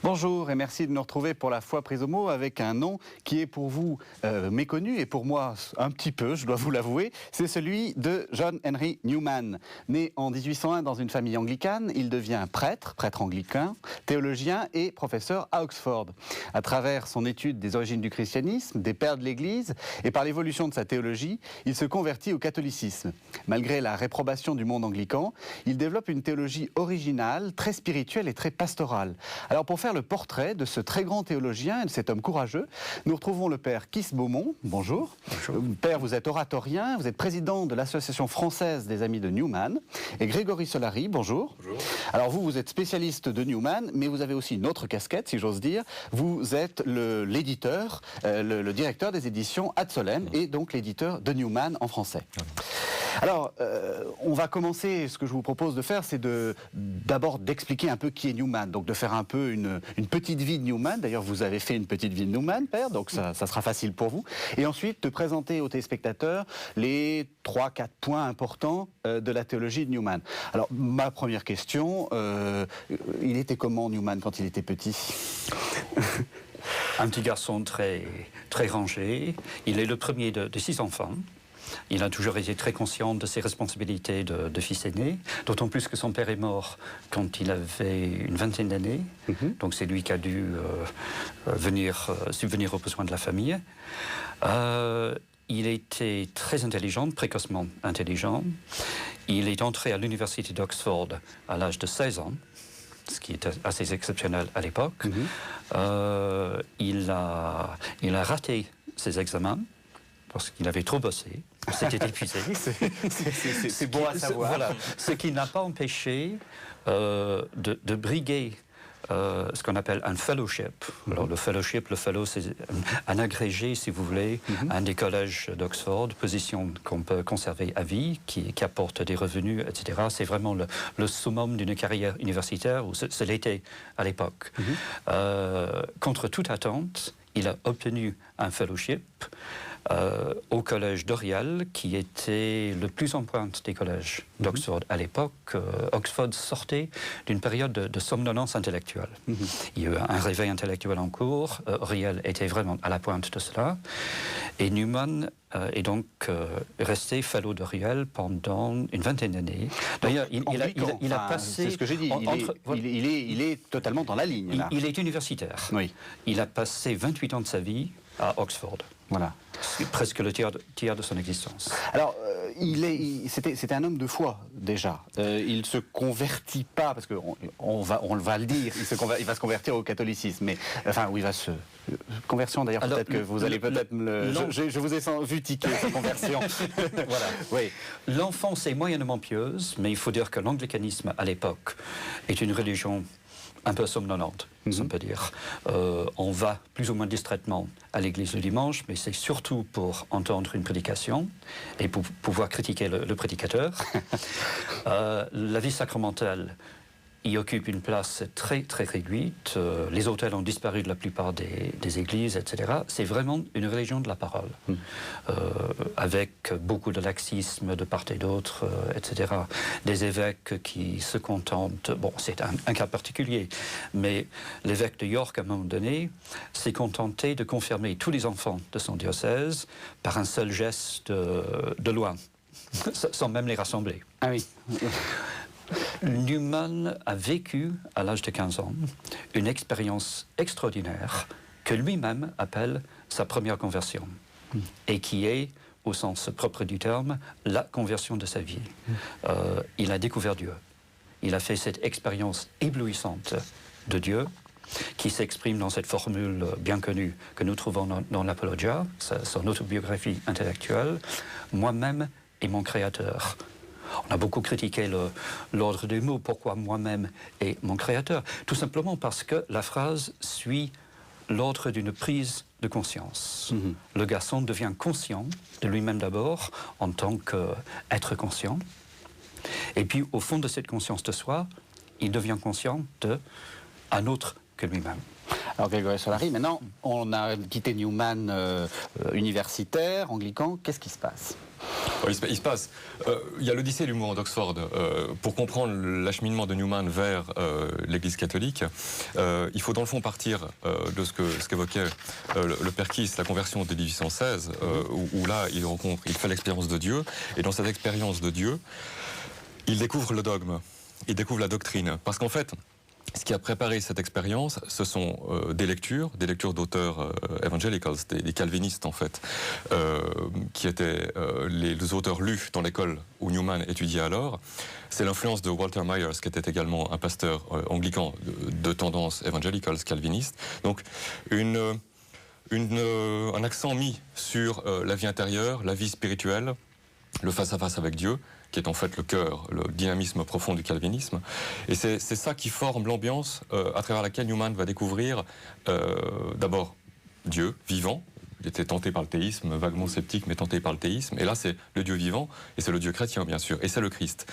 Bonjour et merci de nous retrouver pour la foi prise au mot avec un nom qui est pour vous méconnu et pour moi un petit peu, je dois vous l'avouer, c'est celui de John Henry Newman. Né en 1801 dans une famille anglicane, il devient prêtre anglican, théologien et professeur à Oxford. À travers son étude des origines du christianisme, des pères de l'Église et par l'évolution de sa théologie, il se convertit au catholicisme. Malgré la réprobation du monde anglican, il développe une théologie originale, très spirituelle et très pastorale. Alors pour faire le portrait de ce très grand théologien et de cet homme courageux, nous retrouvons le père Keith Beaumont. Bonjour. Bonjour. Père, vous êtes oratorien, vous êtes président de l'Association française des amis de Newman. Et Grégory Solari, bonjour. Bonjour. Alors vous êtes spécialiste de Newman, mais vous avez aussi une autre casquette, si j'ose dire. Vous êtes l'éditeur, le directeur des éditions Ad Solem, et donc l'éditeur de Newman en français. Alors, on va commencer, ce que je vous propose de faire, c'est d'abord d'expliquer un peu qui est Newman, donc de faire un peu une petite vie de Newman. D'ailleurs, vous avez fait une petite vie de Newman, Père, donc ça sera facile pour vous. Et ensuite, de présenter aux téléspectateurs les 3-4 points importants de la théologie de Newman. Alors, ma première question, il était comment Newman quand il était petit? Un petit garçon très rangé. Il est le premier de 6 enfants. Il a toujours été très conscient de ses responsabilités de fils aîné, d'autant plus que son père est mort quand il avait une vingtaine d'années. Donc c'est lui qui a dû subvenir aux besoins de la famille. Il était très intelligent, précocement intelligent. Il est entré à l'université d'Oxford à l'âge de 16 ans. Ce qui était assez exceptionnel à l'époque. Il a raté ses examens parce qu'il avait trop bossé, s'était épuisé. C'est bon à savoir. Voilà. Ce qui n'a pas empêché de briguer ce qu'on appelle un fellowship. Alors le fellow, c'est un agrégé, si vous voulez, un des collèges d'Oxford, position qu'on peut conserver à vie, qui apporte des revenus, etc. C'est vraiment le summum d'une carrière universitaire, ou ce l'était à l'époque. Contre toute attente, il a obtenu un fellowship au collège d'Oriel, qui était le plus en pointe des collèges d'Oxford à l'époque. Oxford sortait d'une période de somnolence intellectuelle. Il y a eu un réveil intellectuel en cours. Oriel était vraiment à la pointe de cela. Et Newman est donc resté fellow d'Oriel pendant une vingtaine d'années. D'ailleurs, il a passé... C'est ce que j'ai dit, il est totalement dans la ligne. Là. Il est universitaire. Oui. Il a passé 28 ans de sa vie à Oxford. Voilà. C'est presque le tiers de son existence. Alors, c'était un homme de foi, déjà. Il ne se convertit pas, parce qu'on va le dire, il va se convertir au catholicisme. Mais, enfin, où il va se... Conversion, d'ailleurs, peut-être que vous allez peut-être me le... Je vous ai vu tiquer, cette conversion. Voilà. Oui. L'enfance est moyennement pieuse, mais il faut dire que l'anglicanisme, à l'époque, est une religion un peu somnolente, si on peut dire. On va plus ou moins distraitement à l'église le dimanche, mais c'est surtout pour entendre une prédication et pour pouvoir critiquer le prédicateur. La vie sacramentale y occupe une place très réduite. Les autels ont disparu de la plupart des églises, etc. C'est vraiment une religion de la parole, avec beaucoup de laxisme de part et d'autre, etc. Des évêques qui se contentent... Bon, c'est un cas particulier, mais l'évêque de York, à un moment donné, s'est contenté de confirmer tous les enfants de son diocèse par un seul geste de loin, sans même les rassembler. Ah oui. Newman a vécu, à l'âge de 15 ans, une expérience extraordinaire que lui-même appelle sa première conversion, et qui est, au sens propre du terme, la conversion de sa vie. Il a découvert Dieu. Il a fait cette expérience éblouissante de Dieu, qui s'exprime dans cette formule bien connue que nous trouvons dans l'Apologia, son autobiographie intellectuelle, « Moi-même et mon Créateur ». On a beaucoup critiqué l'ordre des mots, pourquoi moi-même et mon créateur. Tout simplement parce que la phrase suit l'ordre d'une prise de conscience. Le garçon devient conscient de lui-même d'abord, en tant qu'être conscient. Et puis, au fond de cette conscience de soi, il devient conscient d'un autre que lui-même. Alors Grégory Solari, maintenant, on a quitté Newman universitaire, anglican, qu'est-ce qui se passe? Il se passe. Il y a l'Odyssée du mouvement d'Oxford. Pour comprendre l'acheminement de Newman vers l'Église catholique, il faut dans le fond partir de ce qu'évoquait le père Kiss, la conversion de 1816, où là il fait l'expérience de Dieu, et dans cette expérience de Dieu, il découvre le dogme, il découvre la doctrine, parce qu'en fait, ce qui a préparé cette expérience, ce sont des lectures d'auteurs evangelicals, des calvinistes en fait, qui étaient les auteurs lus dans l'école où Newman étudiait alors. C'est l'influence de Walter Myers, qui était également un pasteur anglican de tendance evangelicals, calviniste. Donc un accent mis sur la vie intérieure, la vie spirituelle, le face-à-face avec Dieu, qui est en fait le cœur, le dynamisme profond du calvinisme. Et c'est ça qui forme l'ambiance à travers laquelle Newman va découvrir d'abord Dieu vivant. Il était tenté par le théisme, vaguement sceptique, mais tenté par le théisme. Et là, c'est le Dieu vivant, et c'est le Dieu chrétien, bien sûr, et c'est le Christ.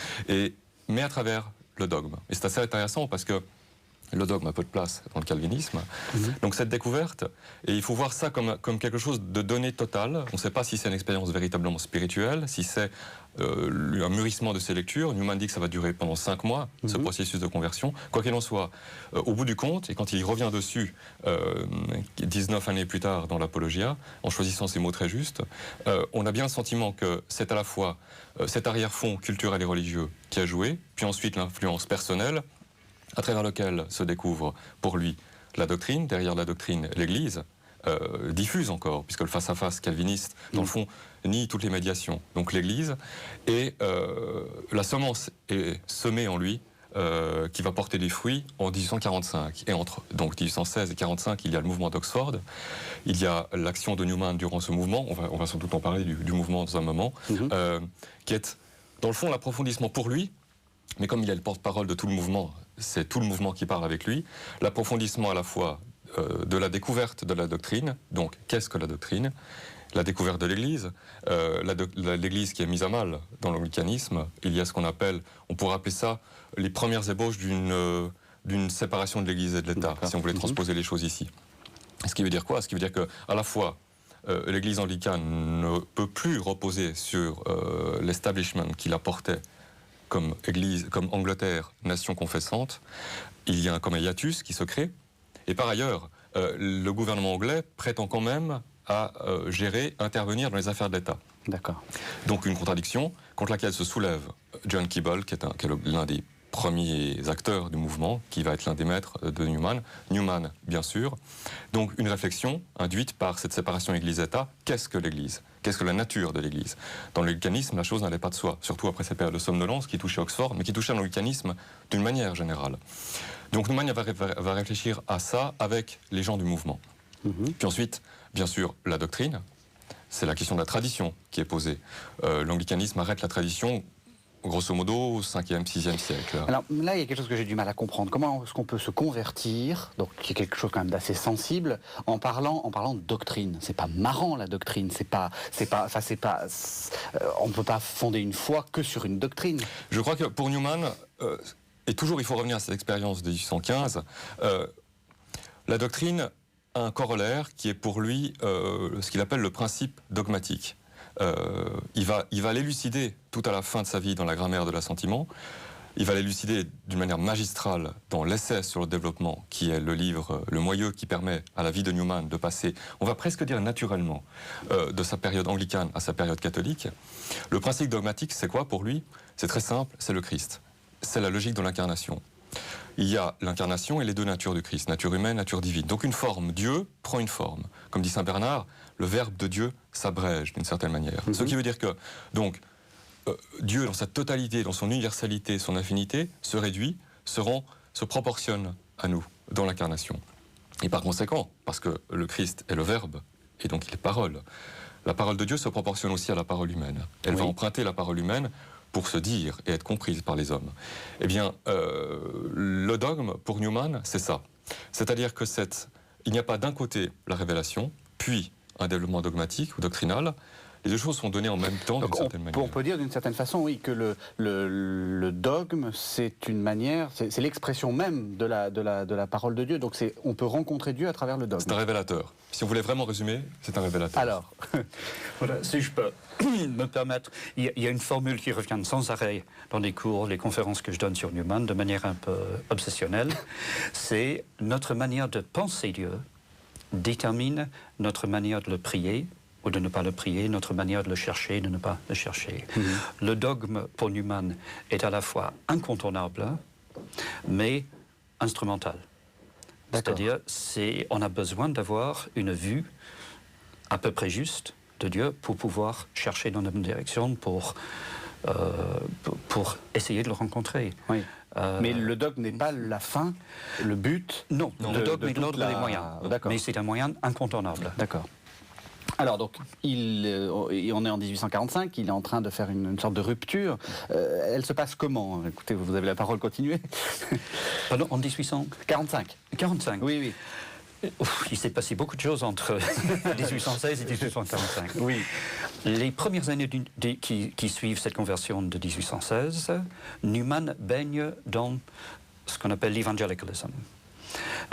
Mais à travers le dogme. Et c'est assez intéressant parce que le dogme a peu de place dans le calvinisme. Donc cette découverte, et il faut voir ça comme quelque chose de donné total. On ne sait pas si c'est une expérience véritablement spirituelle, si c'est un mûrissement de ses lectures. Newman dit que ça va durer pendant 5 mois, ce processus de conversion. Quoi qu'il en soit, au bout du compte, et quand il revient dessus 19 années plus tard dans l'Apologia, en choisissant ces mots très justes, on a bien le sentiment que c'est à la fois cet arrière-fond culturel et religieux qui a joué, puis ensuite l'influence personnelle, à travers lequel se découvre pour lui la doctrine, derrière la doctrine l'Église, diffuse encore, puisque le face-à-face calviniste, dans le fond, nie toutes les médiations. Donc l'Église, et la semence est semée en lui, qui va porter des fruits en 1845. Et entre donc 1816 et 1845, il y a le mouvement d'Oxford, il y a l'action de Newman durant ce mouvement, on va sans doute en parler du mouvement dans un moment, qui est, dans le fond, l'approfondissement pour lui, mais comme il est le porte-parole de tout le mouvement, c'est tout le mouvement qui parle avec lui, l'approfondissement à la fois de la découverte de la doctrine, donc qu'est-ce que la doctrine, la découverte de l'Église, l'Église qui est mise à mal dans l'anglicanisme, il y a ce qu'on appelle, on pourrait appeler ça les premières ébauches d'une séparation de l'Église et de l'État, si on voulait transposer les choses ici. Ce qui veut dire quoi? Ce qui veut dire qu'à la fois, l'Église anglicane ne peut plus reposer sur l'establishment qui la portait comme Église, comme Angleterre, nation confessante. Il y a comme un hiatus qui se crée. Et par ailleurs, le gouvernement anglais prétend quand même à gérer, intervenir dans les affaires de l'État. D'accord. Donc une contradiction contre laquelle se soulève John Keble, qui est l'un des premiers acteurs du mouvement, qui va être l'un des maîtres de Newman. Newman, bien sûr. Donc une réflexion induite par cette séparation Église-État. Qu'est-ce que l'Église? Qu'est-ce que la nature de l'Église? Dans l'anglicanisme, la chose n'allait pas de soi, surtout après cette période de somnolence qui touchait Oxford, mais qui touchait l'anglicanisme d'une manière générale. Donc Newman va réfléchir à ça avec les gens du mouvement. Puis ensuite, bien sûr, la doctrine, c'est la question de la tradition qui est posée. L'anglicanisme arrête la tradition, grosso modo, au 5e, 6e siècle. Alors là, il y a quelque chose que j'ai du mal à comprendre. Comment est-ce qu'on peut se convertir, donc qui est quelque chose quand même d'assez sensible, en parlant de doctrine? C'est pas marrant la doctrine. On ne peut pas fonder une foi que sur une doctrine. Je crois que pour Newman, et toujours il faut revenir à cette expérience de 1815, la doctrine a un corollaire qui est pour lui ce qu'il appelle le principe dogmatique. Il va l'élucider tout à la fin de sa vie dans la grammaire de l'assentiment. Il va l'élucider d'une manière magistrale dans l'essai sur le développement, qui est le livre, le moyeu qui permet à la vie de Newman de passer, on va presque dire naturellement, de sa période anglicane à sa période catholique. Le principe dogmatique, c'est quoi pour lui? C'est très simple, c'est le Christ. C'est la logique de l'incarnation. Il y a l'incarnation et les deux natures du Christ, nature humaine, nature divine. Donc une forme, Dieu prend une forme. Comme dit saint Bernard, le verbe de Dieu s'abrège d'une certaine manière. Ce qui veut dire que, donc, Dieu dans sa totalité, dans son universalité, son infinité, se réduit, se proportionne à nous dans l'incarnation. Et par conséquent, parce que le Christ est le verbe, et donc il est parole, la parole de Dieu se proportionne aussi à la parole humaine. Elle va emprunter la parole humaine pour se dire et être comprise par les hommes. Eh bien, le dogme, pour Newman, c'est ça. C'est-à-dire que il n'y a pas d'un côté la révélation, puis un développement dogmatique ou doctrinal, Les deux choses sont données en même temps d'une certaine manière. On peut dire d'une certaine façon, oui, que le dogme, c'est une manière, c'est l'expression même de la parole de Dieu. Donc on peut rencontrer Dieu à travers le dogme. C'est un révélateur. Si on voulait vraiment résumer, c'est un révélateur. Alors, Voilà, si je peux me permettre, il y a une formule qui revient sans arrêt dans les cours, les conférences que je donne sur Newman, de manière un peu obsessionnelle. C'est notre manière de penser Dieu détermine notre manière de le prier ou de ne pas le prier, notre manière de le chercher, de ne pas le chercher. Le dogme pour Newman est à la fois incontournable, mais instrumental. C'est-à-dire, on a besoin d'avoir une vue à peu près juste de Dieu pour pouvoir chercher dans la bonne direction, pour essayer de le rencontrer. oui. Mais le dogme n'est pas la fin, le but. Non, le dogme est l'ordre des moyens. Mais c'est un moyen incontournable. D'accord. Alors donc, on est en 1845, il est en train de faire une sorte de rupture. Elle se passe comment? Écoutez, vous avez la parole, continuez. Pardon, en 1845. 45. Oui, oui. Ouf, il s'est passé beaucoup de choses entre 1816 et 1845. Oui. Les premières années qui suivent cette conversion de 1816, Newman baigne dans ce qu'on appelle l'évangélicalisme.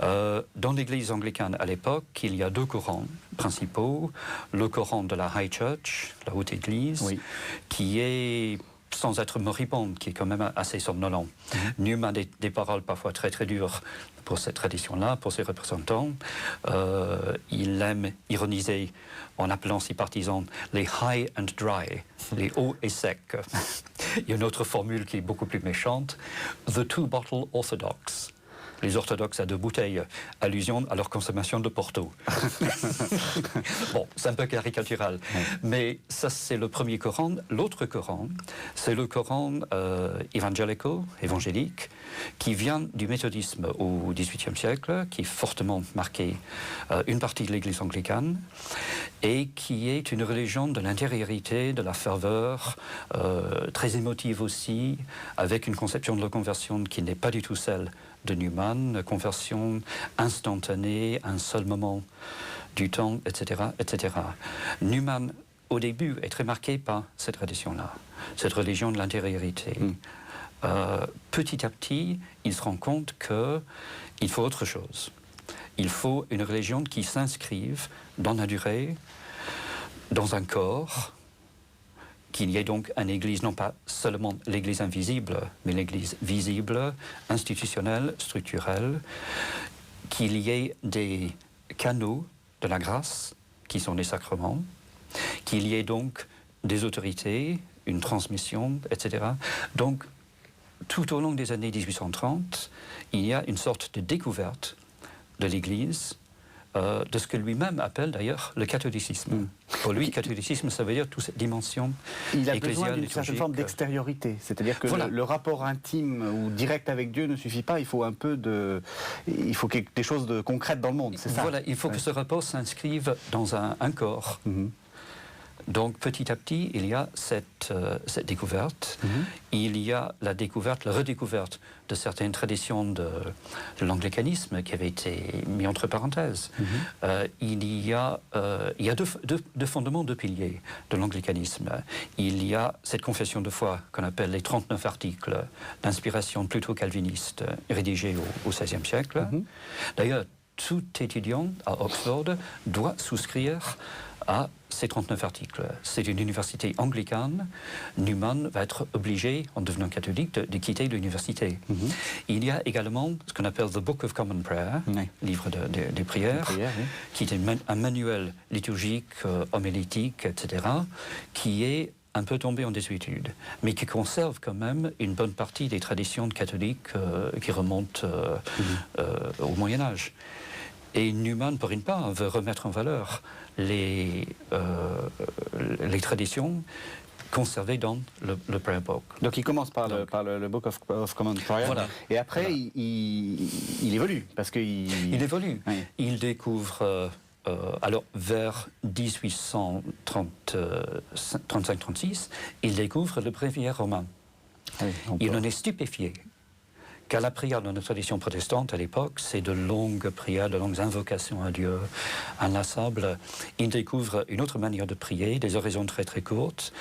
Dans l'Église anglicane à l'époque, il y a deux courants principaux. Le courant de la High Church, la haute Église, oui, qui est, sans être moribonde, qui est quand même assez somnolent. Newman a des paroles parfois très très dures pour cette tradition-là, pour ses représentants. Il aime ironiser en appelant ses partisans les high and dry, les hauts et secs. Il y a une autre formule qui est beaucoup plus méchante, the two-bottle orthodox. Les orthodoxes à deux bouteilles, allusion à leur consommation de Porto. Bon, c'est un peu caricatural. Mais ça, c'est le premier Coran. L'autre Coran, c'est le Coran évangélique, qui vient du méthodisme au XVIIIe siècle, qui est fortement marqué une partie de l'Église anglicane, et qui est une religion de l'intériorité, de la ferveur, très émotive aussi, avec une conception de la conversion qui n'est pas du tout celle de Newman, conversion instantanée, un seul moment du temps, etc., etc. Newman, au début, est très marqué par cette tradition-là, cette religion de l'intériorité. Petit à petit, il se rend compte qu'il faut autre chose. Il faut une religion qui s'inscrive dans la durée, dans un corps, qu'il y ait donc une église, non pas seulement l'église invisible, mais l'église visible, institutionnelle, structurelle, qu'il y ait des canaux de la grâce, qui sont les sacrements, qu'il y ait donc des autorités, une transmission, etc. Donc, tout au long des années 1830, il y a une sorte de découverte de l'église, de ce que lui-même appelle d'ailleurs le catholicisme. Pour lui, catholicisme, ça veut dire toute cette dimension il a ecclésiale, besoin d'une certaine forme d'extériorité, c'est-à-dire que voilà, le rapport intime ou direct avec Dieu ne suffit pas, il faut un peu il faut des choses de concrètes dans le monde, c'est ça? Voilà, il faut que ce rapport s'inscrive dans un corps. Donc petit à petit, il y a cette découverte. Il y a la redécouverte de certaines traditions de l'anglicanisme qui avaient été mis entre parenthèses. Il y a deux fondements, deux piliers de l'anglicanisme. Il y a cette confession de foi qu'on appelle les 39 articles d'inspiration plutôt calviniste rédigés au XVIe siècle. D'ailleurs, tout étudiant à Oxford doit souscrire à ces 39 articles. C'est une université anglicane. Newman va être obligé, en devenant catholique, de quitter l'université. Il y a également ce qu'on appelle The Book of Common Prayer, livre des prières, qui est un manuel liturgique, homilétique, etc., qui est un peu tombé en désuétude, mais qui conserve quand même une bonne partie des traditions catholiques qui remontent au Moyen-Âge. Et Newman, pour une part, veut remettre en valeur les traditions conservées dans le Prayer Book. Donc il commence par le Book of Common Prayer, voilà. Et après voilà, il évolue, parce qu'il... Il évolue. Oui. Il découvre, alors vers 1835-36, il découvre le Bréviaire romain. Oui, il en est stupéfié. Car la prière dans notre tradition protestante à l'époque, c'est de longues prières, de longues invocations à Dieu, inlassables. Il découvre une autre manière de prier, des oraisons très très courtes,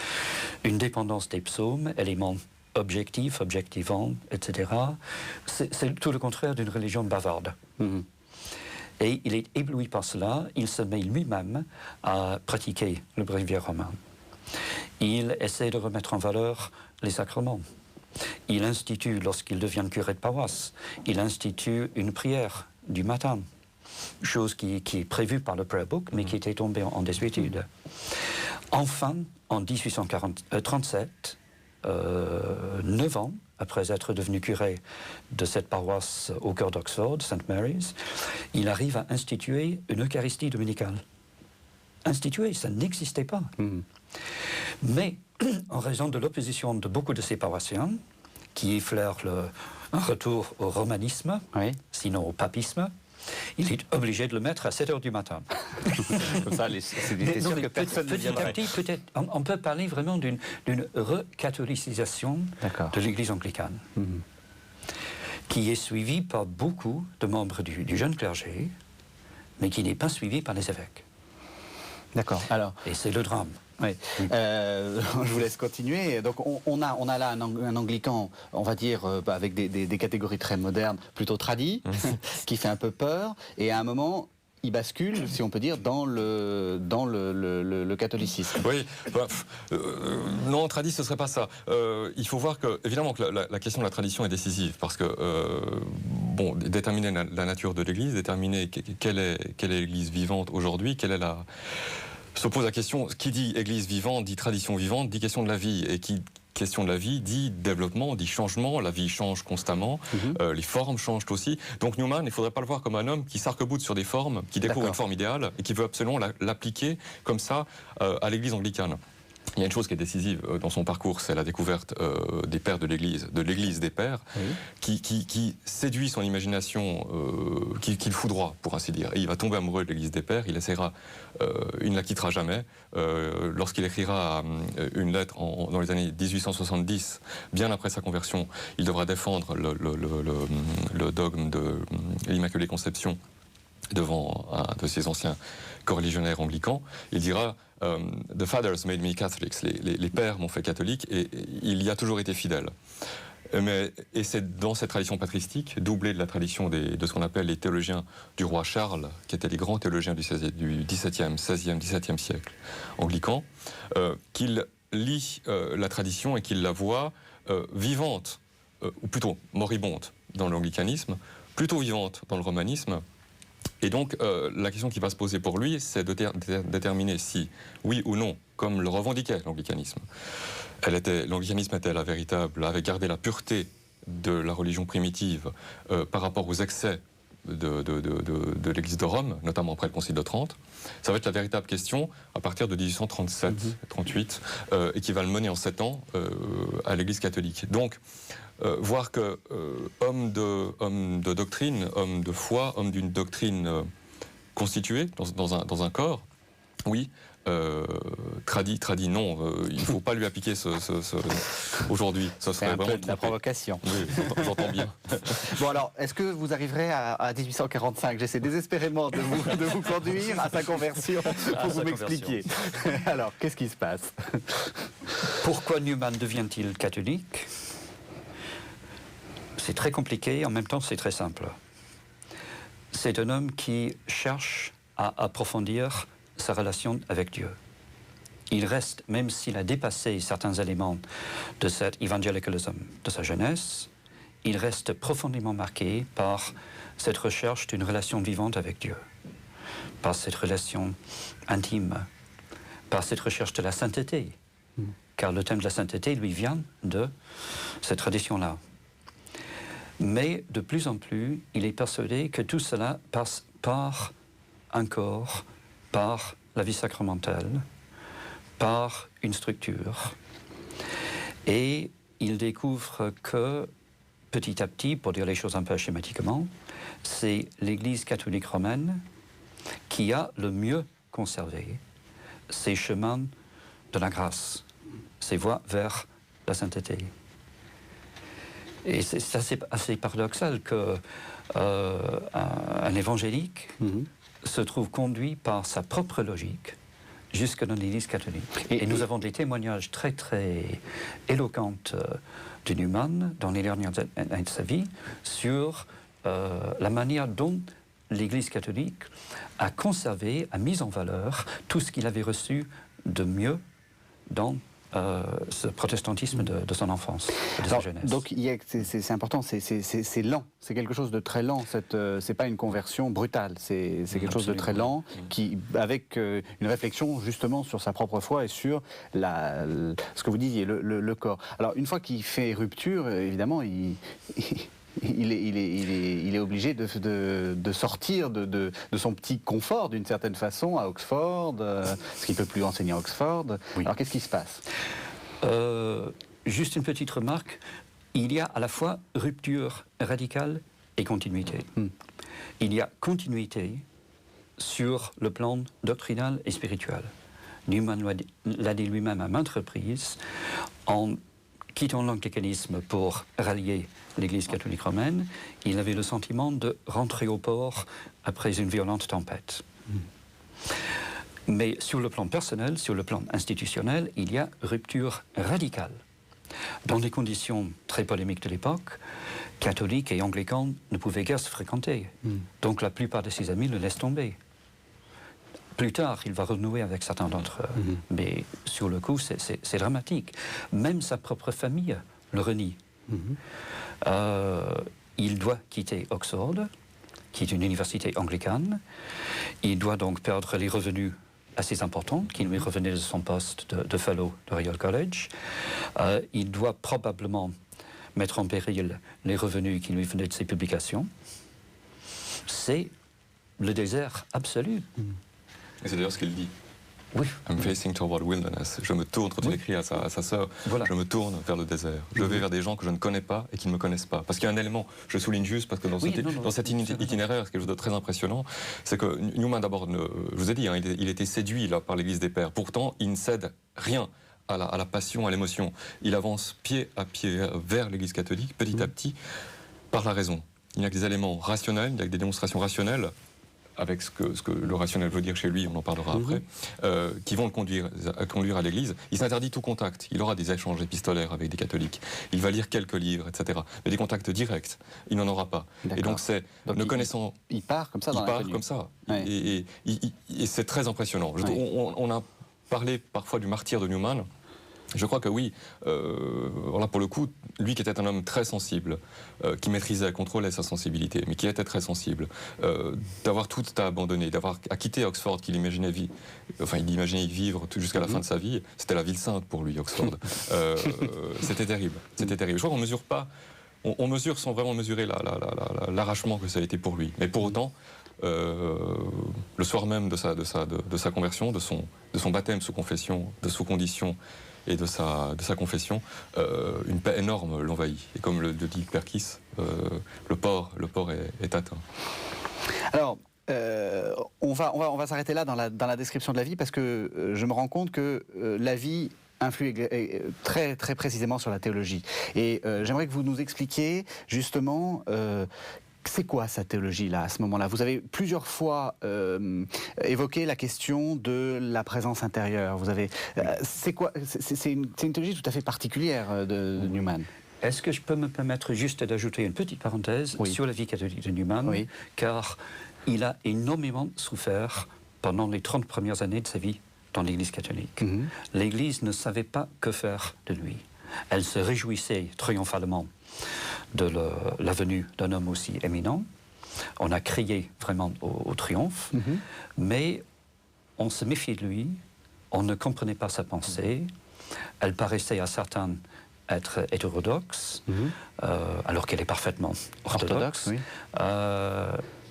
une dépendance des psaumes, éléments objectifs, objectivants, etc. C'est tout le contraire d'une religion bavarde. Et il est ébloui par cela, il se met lui-même à pratiquer le bréviaire romain. Il essaie de remettre en valeur les sacrements. Il institue, lorsqu'il devient curé de paroisse, il institue une prière du matin, chose qui est prévue par le prayer book, mais qui était tombée en désuétude. Enfin, en 1837, 9 ans après être devenu curé de cette paroisse au cœur d'Oxford, St. Mary's, il arrive à instituer une Eucharistie dominicale. Instituer, ça n'existait pas. Mais, en raison de l'opposition de beaucoup de ses paroissiens, qui effleurent un retour au romanisme, sinon au papisme, il est obligé de le mettre à 7 heures du matin. Comme ça, c'est sûr que personne ne viendrait. Petit à petit, peut-être, on peut parler vraiment d'une recatholicisation de l'Église anglicane, qui est suivie par beaucoup de membres du jeune clergé, mais qui n'est pas suivie par les évêques. D'accord. Alors, et c'est le drame. Oui. Je vous laisse continuer. Donc on a là un anglican, on va dire, avec des catégories très modernes, plutôt tradies, qui fait un peu peur. Et à un moment, il bascule, si on peut dire, dans le catholicisme. Oui, non, tradit, ce ne serait pas ça. Il faut voir que, évidemment, que la question de la tradition est décisive, parce que, bon, déterminer la nature de l'Église, déterminer quelle est l'Église vivante aujourd'hui, quelle est la... Se pose la question, qui dit Église vivante, dit tradition vivante, dit question de la vie, et qui question de la vie dit développement, dit changement, la vie change constamment, les formes changent aussi. Donc Newman, il ne faudrait pas le voir comme un homme qui s'arc-boute sur des formes, qui découvre une forme idéale et qui veut absolument l'appliquer comme ça à l'Église anglicane. Il y a une chose qui est décisive dans son parcours, c'est la découverte des pères de l'Église des pères, qui séduit son imagination, qui le foudroie, pour ainsi dire. Et il va tomber amoureux de l'Église des pères, il ne la quittera jamais. Lorsqu'il écrira une lettre dans les années 1870, bien après sa conversion, il devra défendre le dogme de l'Immaculée Conception devant un de ses anciens coreligionnaires anglicans. Il dira « The fathers made me Catholics », les pères m'ont fait catholique, et il y a toujours été fidèle. Et c'est dans cette tradition patristique, doublée de la tradition de ce qu'on appelle les théologiens du roi Charles, qui étaient les grands théologiens du XVIIe, XVI, XVIIe siècle anglican, qu'il lit la tradition et qu'il la voit vivante, ou plutôt moribonde dans l'anglicanisme, plutôt vivante dans le romanisme. Et donc, la question qui va se poser pour lui, c'est de déterminer si, oui ou non, comme le revendiquait l'anglicanisme, l'anglicanisme avait gardé la pureté de la religion primitive par rapport aux excès de l'Église de Rome, notamment après le Concile de Trente. Ça va être la véritable question à partir de 1837-38, et qui va le mener en 7 ans à l'Église catholique. Donc, voir que homme de doctrine, homme de foi, homme d'une doctrine constituée dans un corps, oui, tradit, non, il ne faut pas lui appliquer aujourd'hui. Ce serait vraiment de la provocation. Oui, j'entends bien. Bon alors, est-ce que vous arriverez à 1845 ? J'essaie désespérément de vous conduire à sa conversion pour vous m'expliquier. Alors, qu'est-ce qui se passe ? Pourquoi Newman devient-il catholique ? C'est très compliqué, en même temps c'est très simple. C'est un homme qui cherche à approfondir sa relation avec Dieu. Il reste, même s'il a dépassé certains éléments de cet evangelicalism de sa jeunesse, il reste profondément marqué par cette recherche d'une relation vivante avec Dieu, par cette relation intime, par cette recherche de la sainteté, car le thème de la sainteté lui vient de cette tradition-là. Mais de plus en plus, il est persuadé que tout cela passe par un corps, par la vie sacramentelle, par une structure. Et il découvre que, petit à petit, pour dire les choses un peu schématiquement, c'est l'Église catholique romaine qui a le mieux conservé ses chemins de la grâce, ses voies vers la sainteté. Et c'est assez paradoxal qu'un évangélique se trouve conduit par sa propre logique jusque dans l'Église catholique. Et nous avons des témoignages très très éloquents de Newman dans les dernières années de sa vie sur la manière dont l'Église catholique a conservé, a mis en valeur tout ce qu'il avait reçu de mieux dans ce protestantisme de son enfance, de sa jeunesse. Donc c'est important, c'est lent, c'est quelque chose de très lent, c'est pas une conversion brutale, c'est quelque chose de très lent, avec une réflexion justement sur sa propre foi et sur ce que vous disiez, le corps. Alors une fois qu'il fait rupture, évidemment, il est obligé de sortir de son petit confort d'une certaine façon à Oxford, parce qu'il ne peut plus enseigner à Oxford. Oui. Alors qu'est-ce qui se passe? Juste une petite remarque, il y a à la fois rupture radicale et continuité. Il y a continuité sur le plan doctrinal et spirituel. Newman l'a dit lui-même à maintes reprises, en quittant l'anglicanisme pour rallier l'Église catholique romaine, il avait le sentiment de rentrer au port après une violente tempête. Mais sur le plan personnel, sur le plan institutionnel, il y a rupture radicale. Dans les conditions très polémiques de l'époque, catholiques et anglicans ne pouvaient guère se fréquenter. Donc la plupart de ses amis le laissent tomber. Plus tard, il va renouer avec certains d'entre eux. Mais sur le coup, c'est dramatique. Même sa propre famille le renie. Il doit quitter Oxford, qui est une université anglicane. Il doit donc perdre les revenus assez importants qui lui revenaient de son poste de fellow de Royal College. Il doit probablement mettre en péril les revenus qui lui venaient de ses publications. C'est le désert absolu. Et c'est d'ailleurs ce qu'il dit. Oui. I'm facing toward wilderness. Je me tourne, quand il écrit à sa sœur, je me tourne vers le désert. Je vais vers des gens que je ne connais pas et qui ne me connaissent pas. Parce qu'il y a un élément, je souligne juste, parce que dans cet itinéraire, ce qui est très impressionnant, c'est que Newman, d'abord, je vous ai dit, il était séduit là, par l'Église des Pères. Pourtant, il ne cède rien à la passion, à l'émotion. Il avance pied à pied vers l'Église catholique, petit à petit, par la raison. Il n'y a que des éléments rationnels, il n'y a que des démonstrations rationnelles, avec ce que le rationnel veut dire chez lui, on en parlera après, qui vont le conduire à l'église. Il s'interdit tout contact. Il aura des échanges épistolaires avec des catholiques. Il va lire quelques livres, etc. Mais des contacts directs, il n'en aura pas. Et donc c'est, ne connaissant... Il part comme ça dans l'inconnu. Il part comme ça. Ouais. Et c'est très impressionnant. On a parlé parfois du martyr de Newman. Je crois que oui, là pour le coup, lui qui était un homme très sensible, qui maîtrisait, contrôlait sa sensibilité, mais qui était très sensible, d'avoir tout abandonné, d'avoir quitté Oxford, qu'il imaginait vivre jusqu'à la fin de sa vie, c'était la ville sainte pour lui, Oxford. C'était terrible, c'était terrible. Je crois qu'on mesure pas, on mesure sans vraiment mesurer l'arrachement que ça a été pour lui. Mais pour autant, le soir même de sa conversion, de son baptême sous confession, sous condition, et de sa confession, une paix énorme l'envahit. Et comme le dit Perkis, le port est atteint. Alors, on va s'arrêter là dans la description de la vie, parce que je me rends compte que la vie influe très, très précisément sur la théologie. Et j'aimerais que vous nous expliquiez justement... c'est quoi sa théologie-là, à ce moment-là? Vous avez plusieurs fois évoqué la question de la présence intérieure. C'est quoi? C'est une théologie tout à fait particulière de Newman. Est-ce que je peux me permettre juste d'ajouter une petite parenthèse sur la vie catholique de Newman? Car il a énormément souffert pendant les 30 premières années de sa vie dans l'Église catholique. L'Église ne savait pas que faire de lui. Elle se réjouissait triomphalement de la venue d'un homme aussi éminent. On a crié vraiment au triomphe, mais on se méfiait de lui, on ne comprenait pas sa pensée, elle paraissait à certains être hétérodoxe, alors qu'elle est parfaitement orthodoxe.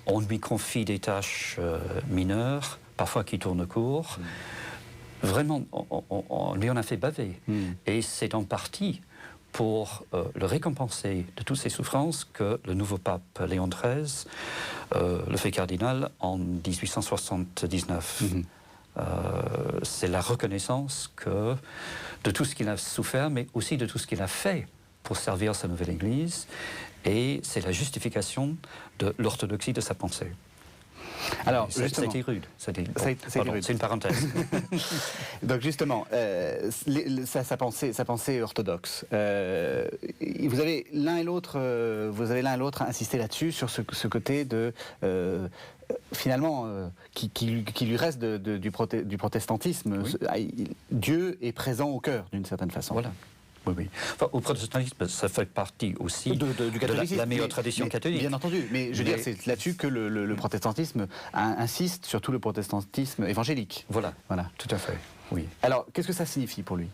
On lui confie des tâches mineures, parfois qui tournent court. Vraiment, on lui en a fait baver. Et c'est en partie pour le récompenser de toutes ses souffrances que le nouveau pape Léon XIII le fait cardinal en 1879. C'est la reconnaissance de tout ce qu'il a souffert, mais aussi de tout ce qu'il a fait pour servir sa nouvelle Église, et c'est la justification de l'orthodoxie de sa pensée. Alors, ça a justement, été rude. rude. C'est une parenthèse. Donc justement, sa pensée orthodoxe. Vous avez l'un et l'autre insisté là-dessus, sur ce côté de finalement qui lui reste du protestantisme. Oui. Dieu est présent au cœur, d'une certaine façon. Voilà. Oui, oui. Enfin, au protestantisme, ça fait partie aussi du catholicisme, de la meilleure tradition catholique. Bien entendu, mais je veux dire, c'est là-dessus que le protestantisme insiste, surtout le protestantisme évangélique. Voilà, tout à fait, oui. Alors, qu'est-ce que ça signifie pour lui,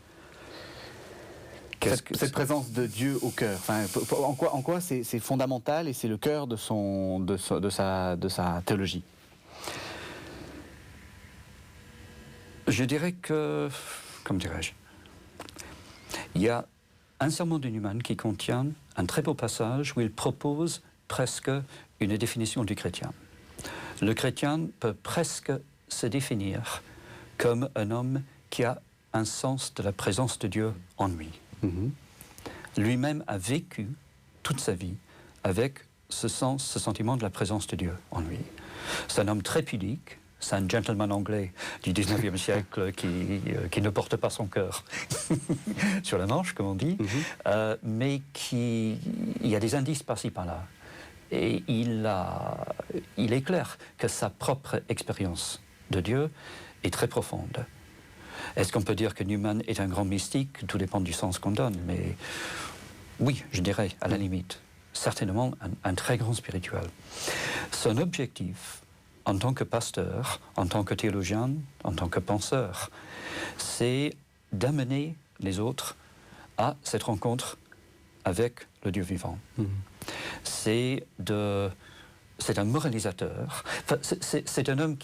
cette présence de Dieu au cœur? Enfin, en quoi c'est fondamental et c'est le cœur de sa théologie? Je dirais que, comme dirais-je, il y a un sermon de Newman qui contient un très beau passage où il propose presque une définition du chrétien. Le chrétien peut presque se définir comme un homme qui a un sens de la présence de Dieu en lui. Lui-même a vécu toute sa vie avec ce sens, ce sentiment de la présence de Dieu en lui. C'est un homme très pudique. C'est un gentleman anglais du 19e siècle qui ne porte pas son cœur sur la manche, comme on dit, mais il y a des indices par-ci, par-là. Et il est clair que sa propre expérience de Dieu est très profonde. Est-ce qu'on peut dire que Newman est un grand mystique? Tout dépend du sens qu'on donne, mais oui, je dirais, à la limite, certainement un très grand spirituel. Son objectif, en tant que pasteur, en tant que théologien, en tant que penseur, c'est d'amener les autres à cette rencontre avec le Dieu vivant. C'est un moralisateur. Enfin, c'est un homme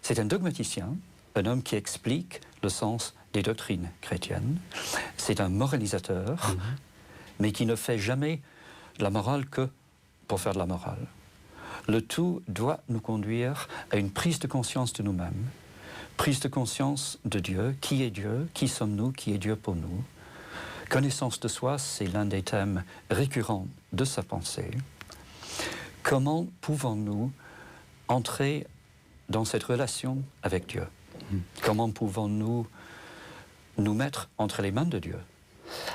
c'est un dogmaticien, un homme qui explique le sens des doctrines chrétiennes. C'est un moralisateur, mais qui ne fait jamais la morale que pour faire de la morale. Le tout doit nous conduire à une prise de conscience de nous-mêmes, prise de conscience de Dieu, qui sommes-nous, qui est Dieu pour nous. Connaissance de soi, c'est l'un des thèmes récurrents de sa pensée. Comment pouvons-nous entrer dans cette relation avec Dieu? Comment pouvons-nous nous mettre entre les mains de Dieu?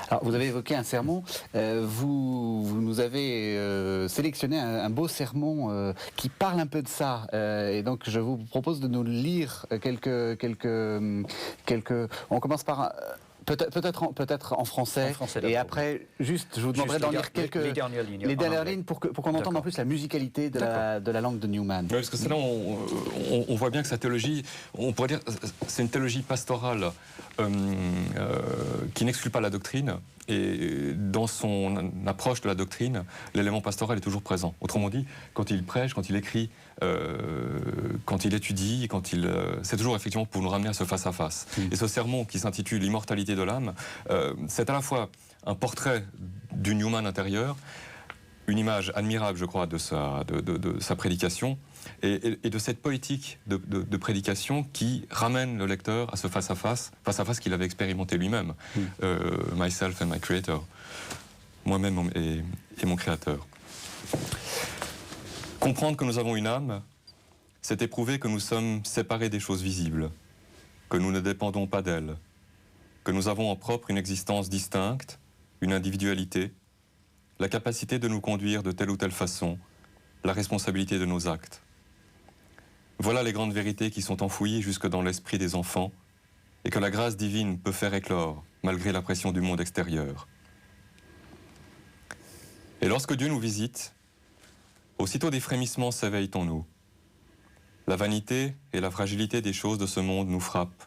Alors, vous avez évoqué un sermon, vous nous avez sélectionné un beau sermon qui parle un peu de ça, et donc je vous propose de nous lire quelques on commence par... Peut-être en français, et après, juste, je vous demanderai d'en lire les dernières lignes pour qu'on entende en plus la musicalité de la langue de Newman. Oui, parce que c'est là on voit bien que sa théologie, on pourrait dire, c'est une théologie pastorale qui n'exclut pas la doctrine, et dans son approche de la doctrine, l'élément pastoral est toujours présent. Autrement dit, quand il prêche, quand il écrit, quand il étudie, c'est toujours effectivement pour nous ramener à ce face-à-face. Et ce sermon qui s'intitule « L'immortalité de l'âme », c'est à la fois un portrait du Newman intérieur, une image admirable, je crois, de sa prédication, et de cette poétique de prédication qui ramène le lecteur à ce face-à-face qu'il avait expérimenté lui-même. Myself and my creator. Moi-même et mon créateur. Comprendre que nous avons une âme, c'est éprouver que nous sommes séparés des choses visibles, que nous ne dépendons pas d'elles, que nous avons en propre une existence distincte, une individualité, la capacité de nous conduire de telle ou telle façon, la responsabilité de nos actes. Voilà les grandes vérités qui sont enfouies jusque dans l'esprit des enfants et que la grâce divine peut faire éclore malgré la pression du monde extérieur. Et lorsque Dieu nous visite, aussitôt des frémissements s'éveillent en nous. La vanité et la fragilité des choses de ce monde nous frappent.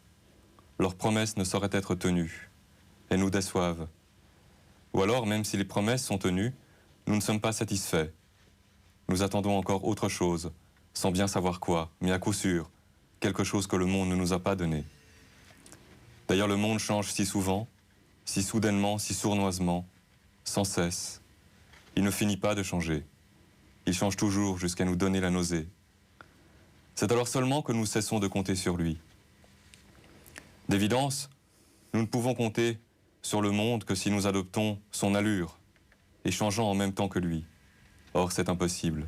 Leurs promesses ne sauraient être tenues. Elles nous déçoivent. Ou alors, même si les promesses sont tenues, nous ne sommes pas satisfaits. Nous attendons encore autre chose, sans bien savoir quoi, mais à coup sûr, quelque chose que le monde ne nous a pas donné. D'ailleurs, le monde change si souvent, si soudainement, si sournoisement, sans cesse. Il ne finit pas de changer. Il change toujours jusqu'à nous donner la nausée. C'est alors seulement que nous cessons de compter sur lui. D'évidence, nous ne pouvons compter sur le monde que si nous adoptons son allure et changeant en même temps que lui. Or, c'est impossible.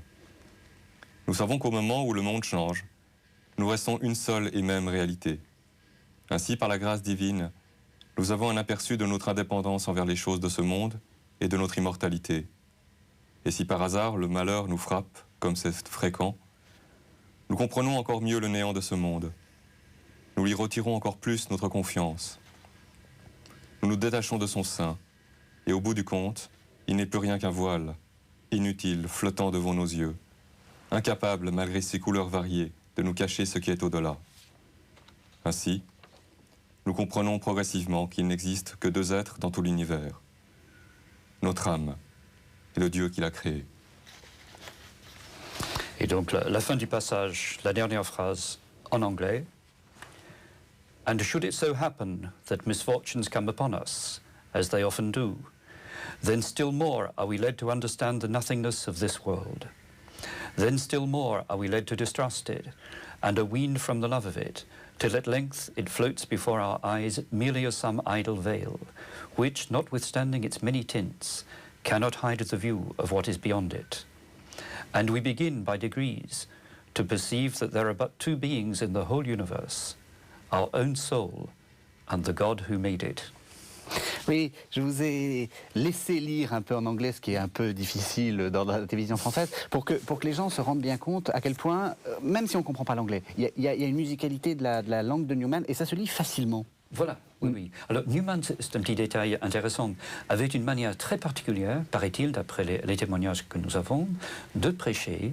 Nous savons qu'au moment où le monde change, nous restons une seule et même réalité. Ainsi, par la grâce divine, nous avons un aperçu de notre indépendance envers les choses de ce monde et de notre immortalité. Et si par hasard le malheur nous frappe, comme c'est fréquent, nous comprenons encore mieux le néant de ce monde. Nous lui retirons encore plus notre confiance. Nous nous détachons de son sein, et au bout du compte, il n'est plus rien qu'un voile, inutile, flottant devant nos yeux, incapable, malgré ses couleurs variées, de nous cacher ce qui est au-delà. Ainsi, nous comprenons progressivement qu'il n'existe que deux êtres dans tout l'univers. Notre âme et le Dieu qui l'a créé. Et donc la fin du passage, la dernière phrase en anglais. And should it so happen that misfortunes come upon us, as they often do, then still more are we led to understand the nothingness of this world. Then still more are we led to distrust it, and are weaned from the love of it, till at length it floats before our eyes merely as some idle veil, which, notwithstanding its many tints, cannot hide the view of what is beyond it. And we begin by degrees to perceive that there are but two beings in the whole universe, our own soul and the God who made it. Oui, je vous ai laissé lire un peu en anglais, ce qui est un peu difficile dans la télévision française, pour que les gens se rendent bien compte à quel point, même si on ne comprend pas l'anglais, il y a une musicalité de la langue de Newman, et ça se lit facilement. Voilà, oui, oui. Alors Newman, c'est un petit détail intéressant, avait une manière très particulière, paraît-il, d'après les témoignages que nous avons, de prêcher.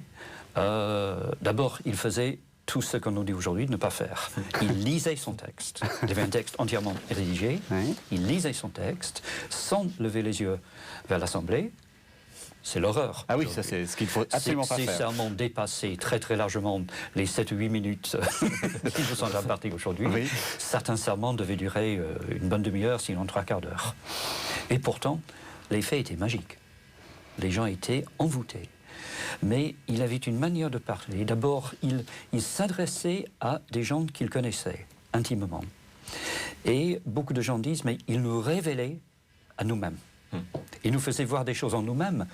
D'abord, il faisait tout ce qu'on nous dit aujourd'hui de ne pas faire. Il lisait son texte. Il avait un texte entièrement rédigé. Oui. Il lisait son texte sans lever les yeux vers l'Assemblée. C'est l'horreur. Ah oui, ça c'est ce qu'il faut absolument pas faire. Ces sermons dépassaient très très largement les 7 ou 8 minutes qui nous sont impartis aujourd'hui. Oui. Certains sermons devaient durer une bonne demi-heure, sinon 3/4 d'heure. Et pourtant, l'effet était magique. Les gens étaient envoûtés. Mais il avait une manière de parler. D'abord, il s'adressait à des gens qu'il connaissait intimement. Et beaucoup de gens disent, mais il nous révélait à nous-mêmes. Il nous faisait voir des choses en nous-mêmes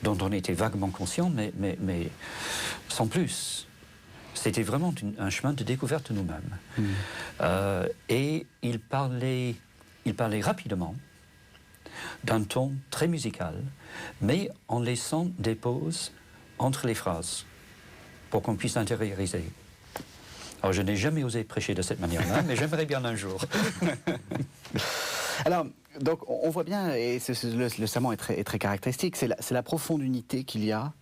dont on était vaguement conscient, mais sans plus. C'était vraiment un chemin de découverte de nous-mêmes. Et il parlait rapidement, d'un ton très musical, mais en laissant des pauses entre les phrases, pour qu'on puisse intérioriser. Alors, je n'ai jamais osé prêcher de cette manière-là, mais j'aimerais bien un jour. Alors, donc, on voit bien, et le sermon est très caractéristique, c'est la profonde unité qu'il y a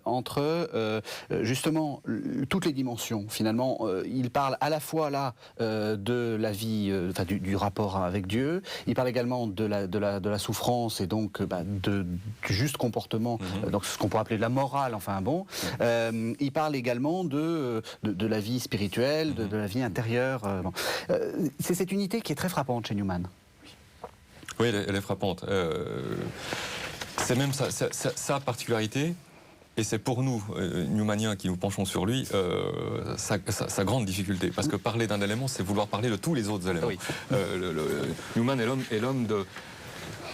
entre justement toutes les dimensions. Finalement, il parle à la fois là de la vie, du rapport avec Dieu. Il parle également de la souffrance et donc du juste comportement, donc ce qu'on pourrait appeler de la morale. Enfin bon, il parle également de la vie spirituelle, de la vie intérieure. Bon. C'est cette unité qui est très frappante chez Newman. Oui, elle est frappante. C'est même sa particularité. Et c'est pour nous, Newmaniens, qui nous penchons sur lui, sa grande difficulté. Parce que parler d'un élément, c'est vouloir parler de tous les autres éléments. Oui. Newman est l'homme de...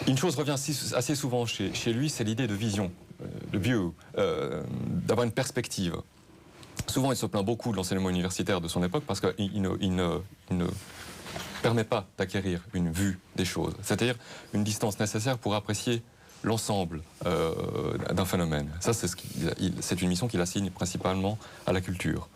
Une chose revient assez souvent chez lui, c'est l'idée de vision, de view, d'avoir une perspective. Souvent, il se plaint beaucoup de l'enseignement universitaire de son époque parce qu'il ne permet pas d'acquérir une vue des choses. C'est-à-dire une distance nécessaire pour apprécier l'ensemble d'un phénomène. Ça, c'est une mission qu'il assigne principalement à la culture.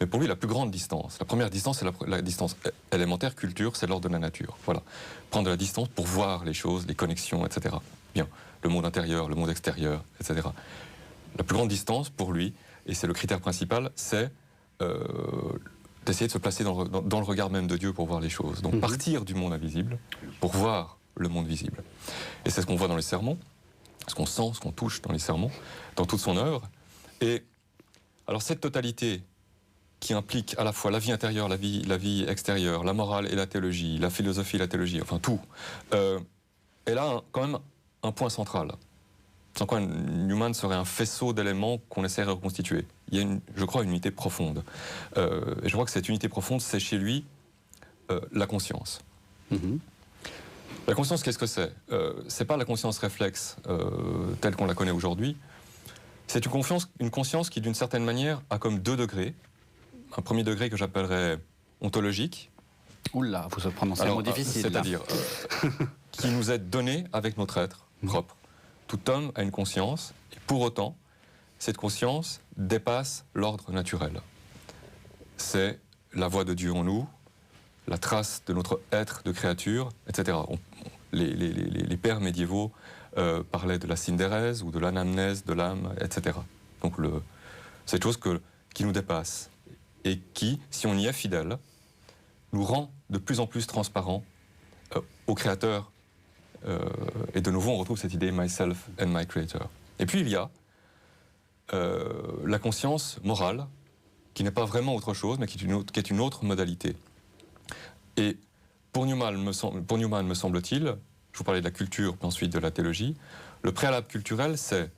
Mais pour lui, la plus grande distance, la première distance, c'est la distance élémentaire. Culture, c'est l'ordre de la nature. Voilà. Prendre de la distance pour voir les choses, les connexions, etc. Bien. Le monde intérieur, le monde extérieur, etc. La plus grande distance, pour lui, et c'est le critère principal, c'est d'essayer de se placer dans le regard même de Dieu pour voir les choses. Donc partir du monde invisible pour voir le monde visible. Et c'est ce qu'on voit dans les sermons, ce qu'on sent, ce qu'on touche dans les sermons, dans toute son œuvre. Et alors cette totalité qui implique à la fois la vie intérieure, la vie extérieure, la morale et la théologie, la philosophie et la théologie, enfin tout, elle a quand même un point central. Sans quoi Newman serait un faisceau d'éléments qu'on essaierait de reconstituer. Il y a, je crois, une unité profonde. Et je crois que cette unité profonde, c'est chez lui la conscience. La conscience, qu'est-ce que c'est? C'est pas la conscience réflexe telle qu'on la connaît aujourd'hui. C'est une conscience qui, d'une certaine manière, a comme 2 degrés. Un premier degré que j'appellerais ontologique. Oula, vous prononcez un mot difficile. C'est-à-dire qui nous est donné avec notre être propre. Tout homme a une conscience, et pour autant, cette conscience dépasse l'ordre naturel. C'est la voix de Dieu en nous, la trace de notre être de créature, etc. Les pères médiévaux parlaient de la syndérèse ou de l'anamnèse de l'âme, etc. Donc c'est une chose qui nous dépasse et qui, si on y est fidèle, nous rend de plus en plus transparents au Créateur. Et de nouveau, on retrouve cette idée « myself and my creator ». Et puis il y a la conscience morale, qui n'est pas vraiment autre chose, mais qui est une autre modalité. Et pour Newman, me semble-t-il, je vous parlais de la culture, puis ensuite de la théologie, le préalable culturel, c'est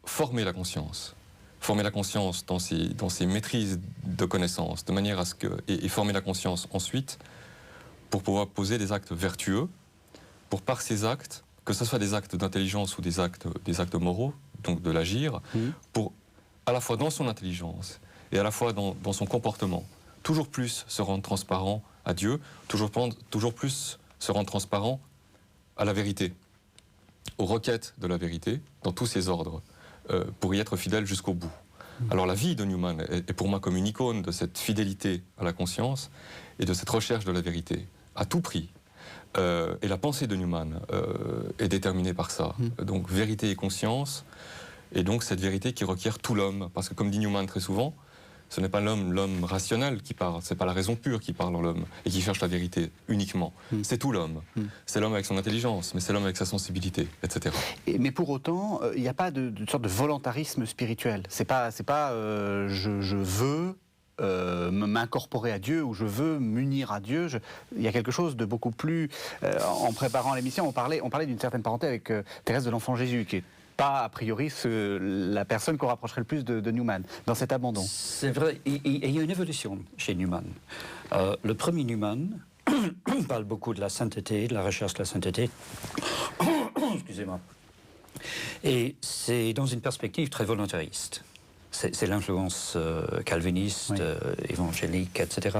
former la conscience. Former la conscience dans ses maîtrises de connaissances, de manière à ce que... Et former la conscience ensuite pour pouvoir poser des actes vertueux, pour par ces actes, que ce soit des actes d'intelligence ou des actes moraux, donc de l'agir, pour à la fois dans son intelligence et à la fois dans son comportement, toujours plus se rendre transparent à Dieu, toujours plus se rendre transparent à la vérité, aux requêtes de la vérité, dans tous ses ordres, pour y être fidèle jusqu'au bout. Alors la vie de Newman est pour moi comme une icône de cette fidélité à la conscience et de cette recherche de la vérité, à tout prix. Et la pensée de Newman est déterminée par ça. Donc vérité et conscience, et donc cette vérité qui requiert tout l'homme. Parce que comme dit Newman très souvent, ce n'est pas l'homme rationnel qui parle, c'est pas la raison pure qui parle en l'homme et qui cherche la vérité uniquement. C'est tout l'homme. C'est l'homme avec son intelligence, mais c'est l'homme avec sa sensibilité, etc. Mais pour autant, il n'y a pas de sorte de volontarisme spirituel. C'est pas je veux m'incorporer à Dieu ou je veux m'unir à Dieu. Il y a quelque chose de beaucoup plus... en préparant l'émission, on parlait d'une certaine parenté avec Thérèse de l'Enfant Jésus, qui est pas a priori la personne qu'on rapprocherait le plus de Newman, dans cet abandon. C'est vrai, et il y a une évolution chez Newman. Le premier Newman parle beaucoup de la sainteté, de la recherche de la sainteté. Excusez-moi. Et c'est dans une perspective très volontariste. C'est l'influence calviniste, évangélique, etc.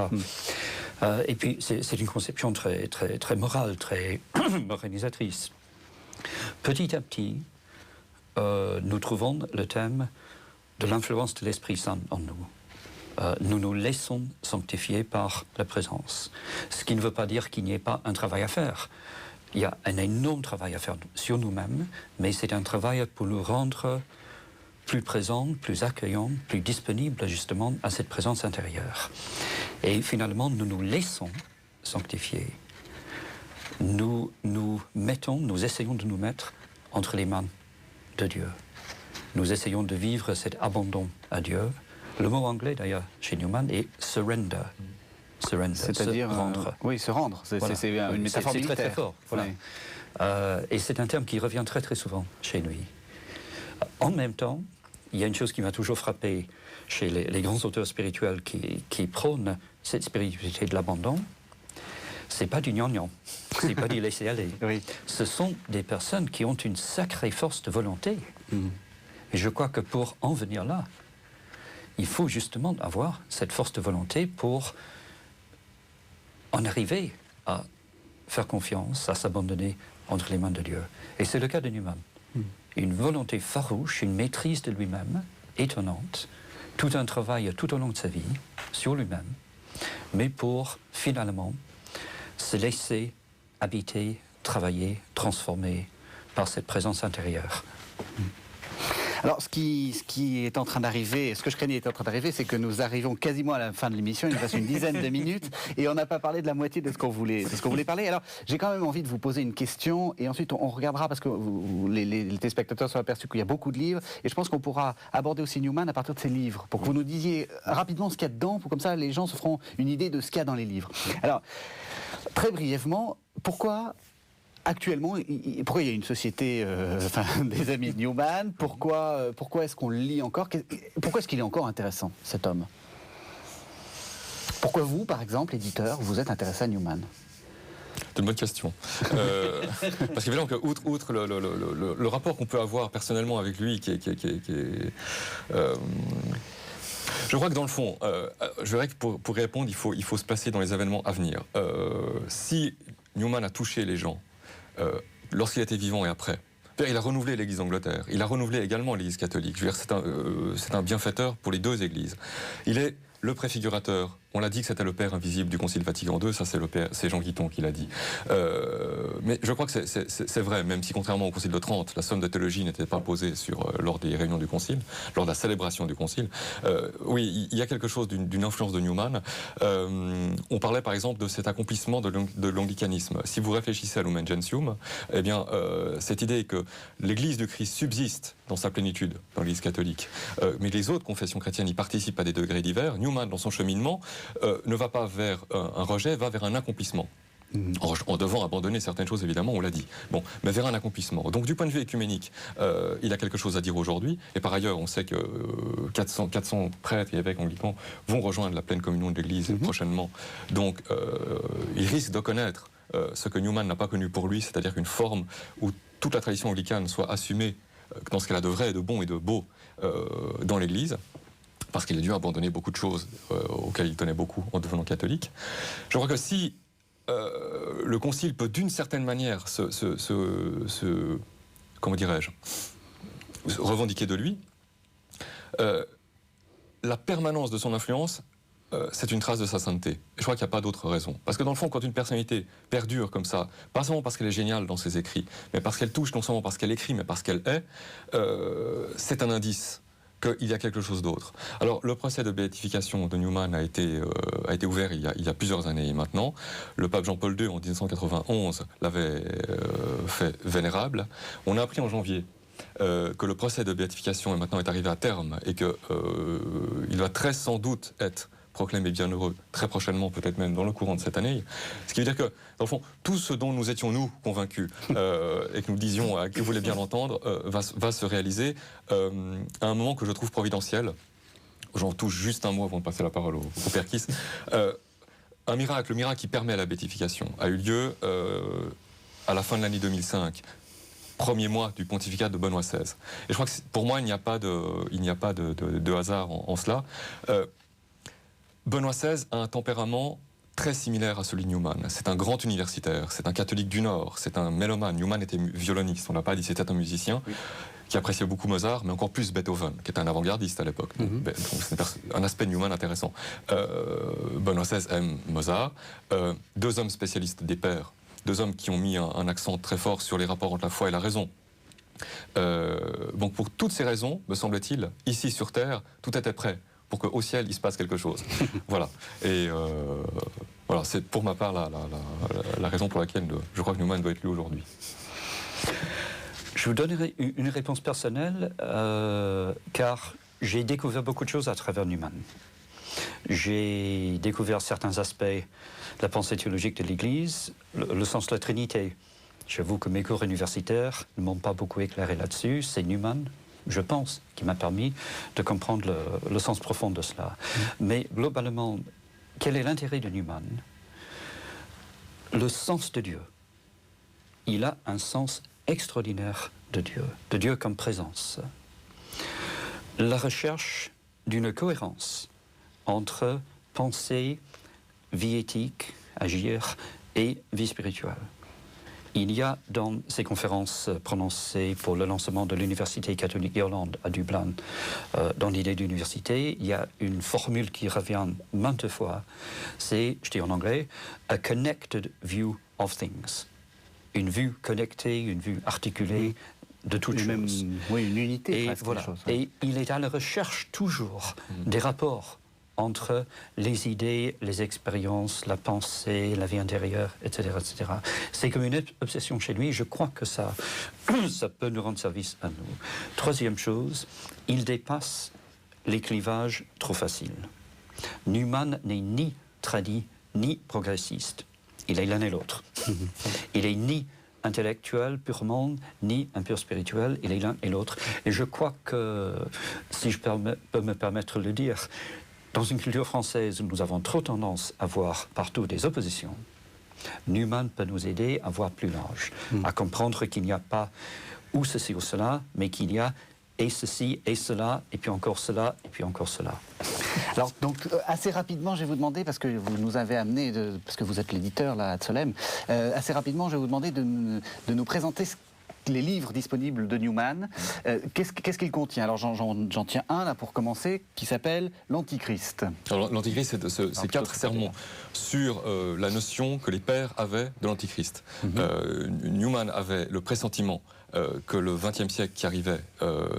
Et puis c'est une conception très, très, très morale, très moralisatrice. Petit à petit, nous trouvons le thème de l'influence de l'Esprit Saint en nous. Nous nous laissons sanctifier par la présence. Ce qui ne veut pas dire qu'il n'y ait pas un travail à faire. Il y a un énorme travail à faire sur nous-mêmes, mais c'est un travail pour nous rendre plus présents, plus accueillants, plus disponibles justement à cette présence intérieure. Et finalement, nous nous laissons sanctifier. Nous essayons de nous mettre entre les mains de Dieu. Nous essayons de vivre cet abandon à Dieu. Le mot anglais, d'ailleurs, chez Newman, est surrender. Surrender, c'est-à-dire se rendre. Oui, se rendre. C'est une métaphore militaire. C'est très fort. Voilà. Oui. Et c'est un terme qui revient très très souvent chez lui. En même temps, il y a une chose qui m'a toujours frappé chez les grands auteurs spirituels qui prônent cette spiritualité de l'abandon. C'est pas du gnangnan, c'est pas du laisser aller. Oui. Ce sont des personnes qui ont une sacrée force de volonté. Et je crois que pour en venir là, il faut justement avoir cette force de volonté pour en arriver à faire confiance, à s'abandonner entre les mains de Dieu. Et c'est le cas de Newman. Une volonté farouche, une maîtrise de lui-même, étonnante, tout un travail tout au long de sa vie sur lui-même, mais pour finalement se laisser habiter, travailler, transformer par cette présence intérieure. Alors, ce qui est en train d'arriver, ce que je craignais est en train d'arriver, c'est que nous arrivons quasiment à la fin de l'émission. Il nous reste une dizaine de minutes et on n'a pas parlé de la moitié de ce qu'on voulait parler. Alors, j'ai quand même envie de vous poser une question et ensuite on regardera parce que les téléspectateurs sont aperçus qu'il y a beaucoup de livres et je pense qu'on pourra aborder aussi Newman à partir de ses livres pour que vous nous disiez rapidement ce qu'il y a dedans, pour comme ça les gens se feront une idée de ce qu'il y a dans les livres. Alors, très brièvement, pourquoi actuellement, pourquoi il y a une société des amis de Newman? Pourquoi est-ce qu'on le lit encore? Pourquoi est-ce qu'il est encore intéressant, cet homme? Pourquoi vous, par exemple, éditeur, vous êtes intéressé à Newman? C'est une bonne question. Parce qu'évidemment que outre le rapport qu'on peut avoir personnellement avec lui, qui est je crois que dans le fond, je dirais que pour répondre, il faut se placer dans les événements à venir. Si Newman a touché les gens lorsqu'il était vivant et après, il a renouvelé l'Église d'Angleterre, il a renouvelé également l'Église catholique. Je veux dire, c'est un bienfaiteur pour les deux Églises. Il est le préfigurateur. On l'a dit que c'était le Père invisible du Concile Vatican II, ça c'est Jean Guiton qui l'a dit. Mais je crois que c'est vrai, même si contrairement au Concile de Trente, la somme de théologie n'était pas posée lors des réunions du Concile, lors de la célébration du Concile. Oui, il y a quelque chose d'une influence de Newman. On parlait par exemple de cet accomplissement de l'anglicanisme. Si vous réfléchissez à Lumen Gentium, eh bien, cette idée que l'Église du Christ subsiste dans sa plénitude, dans l'Église catholique, mais les autres confessions chrétiennes y participent à des degrés divers. Newman, dans son cheminement, ne va pas vers un rejet, va vers un accomplissement. En devant abandonner certaines choses, évidemment, on l'a dit. Bon, mais vers un accomplissement. Donc, du point de vue écuménique, il a quelque chose à dire aujourd'hui. Et par ailleurs, on sait que 400 prêtres et évêques anglicans vont rejoindre la pleine communion de l'Église prochainement. Donc, il risque de connaître ce que Newman n'a pas connu pour lui, c'est-à-dire qu'une forme où toute la tradition anglicane soit assumée dans ce qu'elle a de vrai, et de bon et de beau dans l'Église, parce qu'il a dû abandonner beaucoup de choses auxquelles il tenait beaucoup en devenant catholique. Je crois que si le Concile peut d'une certaine manière comment dirais-je, revendiquer de lui, la permanence de son influence, c'est une trace de sa sainteté. Et je crois qu'il n'y a pas d'autre raison. Parce que dans le fond, quand une personnalité perdure comme ça, pas seulement parce qu'elle est géniale dans ses écrits, mais parce qu'elle touche non seulement parce qu'elle écrit, mais parce qu'elle est, c'est un indice qu'il y a quelque chose d'autre. Alors, le procès de béatification de Newman a été ouvert il y a plusieurs années maintenant. Le pape Jean-Paul II, en 1991, l'avait fait vénérable. On a appris en janvier que le procès de béatification maintenant est arrivé à terme et qu'il va très sans doute être proclamé bienheureux très prochainement, peut-être même dans le courant de cette année. Ce qui veut dire que, dans le fond, tout ce dont nous étions, nous, convaincus, et que nous disions, que vous voulez bien l'entendre, va se réaliser à un moment que je trouve providentiel. J'en touche juste un mot avant de passer la parole au Père Kiss. Le miracle qui permet la béatification, a eu lieu à la fin de l'année 2005. Premier mois du pontificat de Benoît XVI. Et je crois que pour moi, il n'y a pas de hasard en cela. Benoît XVI a un tempérament très similaire à celui de Newman. C'est un grand universitaire, c'est un catholique du Nord, c'est un mélomane. Newman était violoniste, on l'a pas dit, c'était un musicien qui appréciait beaucoup Mozart, mais encore plus Beethoven, qui était un avant-gardiste à l'époque. Donc c'est un aspect de Newman intéressant. Benoît XVI aime Mozart. Deux hommes spécialistes des pères, deux hommes qui ont mis un accent très fort sur les rapports entre la foi et la raison. Donc pour toutes ces raisons, me semble-t-il, ici sur Terre, tout était prêt pour qu'au ciel, il se passe quelque chose. Voilà. Et voilà, c'est pour ma part la raison pour laquelle je crois que Newman doit être lu aujourd'hui. Je vous donnerai une réponse personnelle, car j'ai découvert beaucoup de choses à travers Newman. J'ai découvert certains aspects de la pensée théologique de l'Église, le sens de la Trinité. J'avoue que mes cours universitaires ne m'ont pas beaucoup éclairé là-dessus. C'est Newman, je pense, qui m'a permis de comprendre le sens profond de cela. Mais globalement, quel est l'intérêt de Newman? Le sens de Dieu. Il a un sens extraordinaire de Dieu comme présence. La recherche d'une cohérence entre pensée, vie éthique, agir, et vie spirituelle. Il y a dans ces conférences prononcées pour le lancement de l'Université catholique d'Irlande à Dublin, dans l'idée d'université, il y a une formule qui revient maintes fois, c'est, je dis en anglais, « a connected view of things ». Une vue connectée, une vue articulée de toutes choses. Oui, une unité. Et, voilà. Et il est à la recherche toujours des rapports entre les idées, les expériences, la pensée, la vie intérieure, etc. etc. C'est comme une obsession chez lui. Je crois que ça peut nous rendre service à nous. Troisième chose, il dépasse les clivages trop faciles. Newman n'est ni tradit, ni progressiste. Il est l'un et l'autre. Il est ni intellectuel purement, ni un pur spirituel. Il est l'un et l'autre. Et je crois que, si je peux me permettre de le dire, dans une culture française où nous avons trop tendance à voir partout des oppositions, Newman peut nous aider à voir plus large, à comprendre qu'il n'y a pas ou ceci ou cela, mais qu'il y a et ceci et cela, et puis encore cela, et puis encore cela. Alors, donc, assez rapidement, je vais vous demander, parce que vous nous avez amené, parce que vous êtes l'éditeur là, à Solem, assez rapidement, je vais vous demander de nous présenter les livres disponibles de Newman. Qu'est-ce qu'il contient? Alors, j'en tiens un, là, pour commencer, qui s'appelle l'Antichrist. Alors, l'Antichrist, c'est 4 sermons sur la notion que les pères avaient de l'Antichrist. Newman avait le pressentiment que le XXe siècle qui arrivait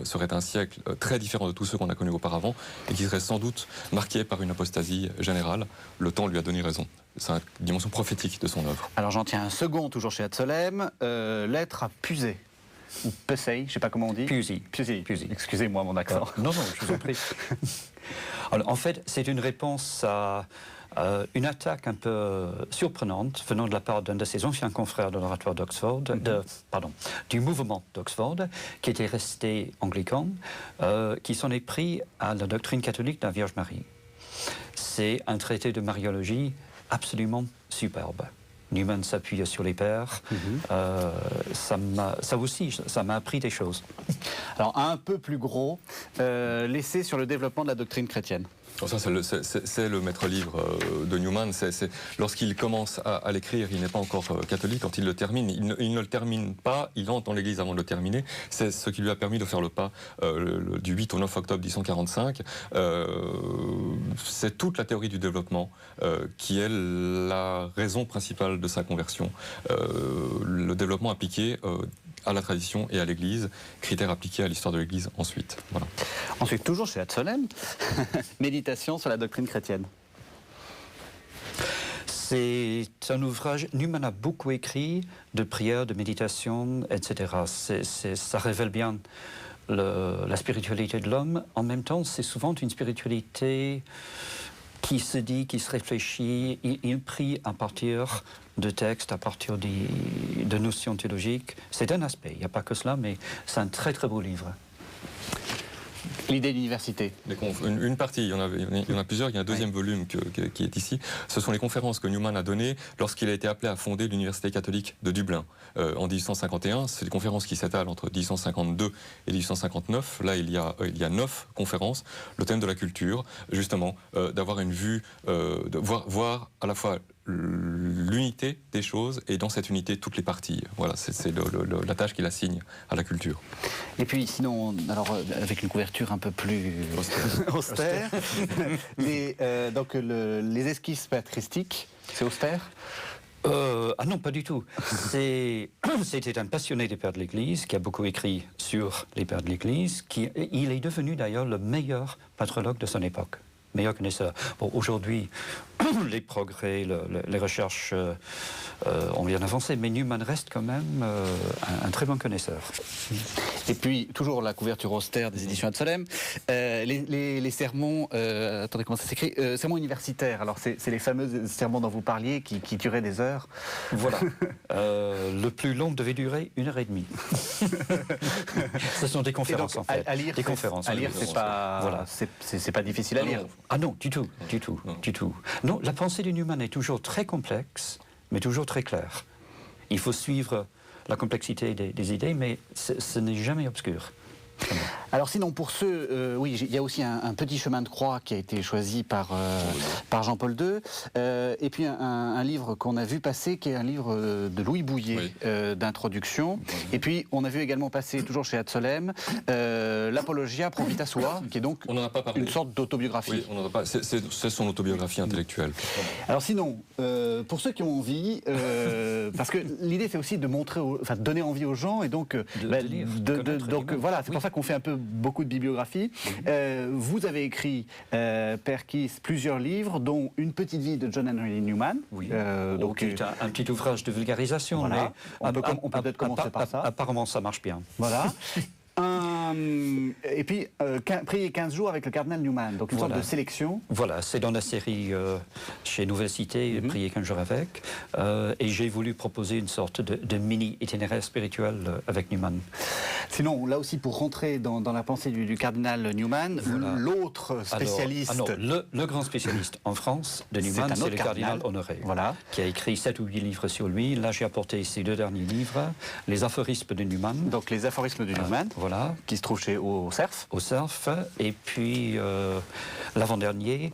serait un siècle très différent de tous ceux qu'on a connus auparavant et qui serait sans doute marqué par une apostasie générale. Le temps lui a donné raison. C'est une dimension prophétique de son œuvre. Alors j'en tiens un second, toujours chez Solem, Lettre à Pusey. Ou Pusey, je ne sais pas comment on dit. Pusey. Excusez-moi mon accent. Non, je vous en prie. Alors, en fait, c'est une réponse à une attaque un peu surprenante venant de la part d'un de ses anciens confrères de l'oratoire d'Oxford, du mouvement d'Oxford, qui était resté anglican, qui s'en est pris à la doctrine catholique de la Vierge Marie. C'est un traité de mariologie absolument superbe. Newman s'appuie sur les pères. Ça m'a appris des choses. Alors, un peu plus gros, l'essai sur le développement de la doctrine chrétienne. Alors ça, c'est le maître-livre de Newman. Lorsqu'il commence à l'écrire, il n'est pas encore catholique. Quand il le termine, il ne le termine pas. Il entre dans l'Église avant de le terminer. C'est ce qui lui a permis de faire le pas du 8 au 9 octobre 1845. C'est toute la théorie du développement qui est la raison principale de sa conversion. Le développement appliqué à la tradition et à l'Église, critères appliqués à l'histoire de l'Église ensuite. Voilà. Ensuite, toujours chez Solem, Méditation sur la doctrine chrétienne. C'est un ouvrage, Newman a beaucoup écrit de prières, de méditation, etc. Ça révèle bien la spiritualité de l'homme. En même temps, c'est souvent une spiritualité qui se dit, qui se réfléchit. Il prie à partir de textes, à partir de notions théologiques. C'est un aspect, il n'y a pas que cela, mais c'est un très très beau livre. L'idée d'université. Une partie, il y en a plusieurs, il y a un deuxième volume qui est ici. Ce sont les conférences que Newman a données lorsqu'il a été appelé à fonder l'Université catholique de Dublin en 1851. C'est des conférences qui s'étalent entre 1852 et 1859. Là, il y a 9 conférences. Le thème de la culture, justement, d'avoir une vue, de voir à la fois l'unité des choses et dans cette unité toutes les parties. Voilà, c'est la tâche qu'il assigne à la culture. Et puis sinon, alors avec une couverture un peu plus austère, les esquisses patristiques, c'est austère? Ah non, pas du tout. C'était un passionné des pères de l'Église qui a beaucoup écrit sur les pères de l'Église. Il est devenu d'ailleurs le meilleur patrologue de son époque. Meilleur connaisseur. Bon, aujourd'hui, les progrès, les recherches ont bien avancé, mais Newman reste quand même un très bon connaisseur. Et puis, toujours la couverture austère des éditions Solem, les sermons, attendez, comment ça s'écrit? Sermons universitaires. Alors, c'est les fameux sermons dont vous parliez qui duraient des heures. Voilà. Le plus long devait durer 1h30. Ce sont des conférences, donc, en fait. À lire, des conférences. À lire, c'est pas, voilà. C'est pas difficile à lire. Ah non, du tout. Non, la pensée de Newman est toujours très complexe, mais toujours très claire. Il faut suivre la complexité des idées, mais ce n'est jamais obscur. Alors sinon, pour ceux, oui, il y a aussi un petit chemin de croix qui a été choisi par Jean-Paul II, et puis un livre qu'on a vu passer, qui est un livre de Louis Bouillet, d'introduction. Et puis, on a vu également passer, toujours chez Solem, l'Apologia Pro Vita Sua, qui est donc une sorte d'autobiographie. Oui, on n'en a pas. C'est son autobiographie intellectuelle. Alors sinon, pour ceux qui ont envie, parce que l'idée c'est aussi de montrer, de donner envie aux gens, et donc, donc voilà, c'est pour ça qu'on fait un peu beaucoup de bibliographie. Vous avez écrit, Père Kiss, plusieurs livres, dont Une petite vie de John Henry Newman. Oui. Donc un petit ouvrage de vulgarisation. Voilà. Mais on peut peut-être commencer par ça. Apparemment, ça marche bien. Voilà. Un Et puis, prier 15 jours avec le cardinal Newman, donc une sorte de sélection. Voilà, c'est dans la série chez Nouvelle Cité, prier 15 jours avec. Et j'ai voulu proposer une sorte de mini-itinéraire spirituel avec Newman. Sinon, là aussi, pour rentrer dans la pensée du cardinal Newman, l'autre spécialiste... Le grand spécialiste en France de Newman, c'est le cardinal Honoré, qui a écrit 7 ou 8 livres sur lui. Là, j'ai apporté ses 2 derniers livres, Les aphorismes de Newman. Donc, les aphorismes de Newman, qui se trouvent chez au Cerf. Au Cerf, et puis l'avant-dernier,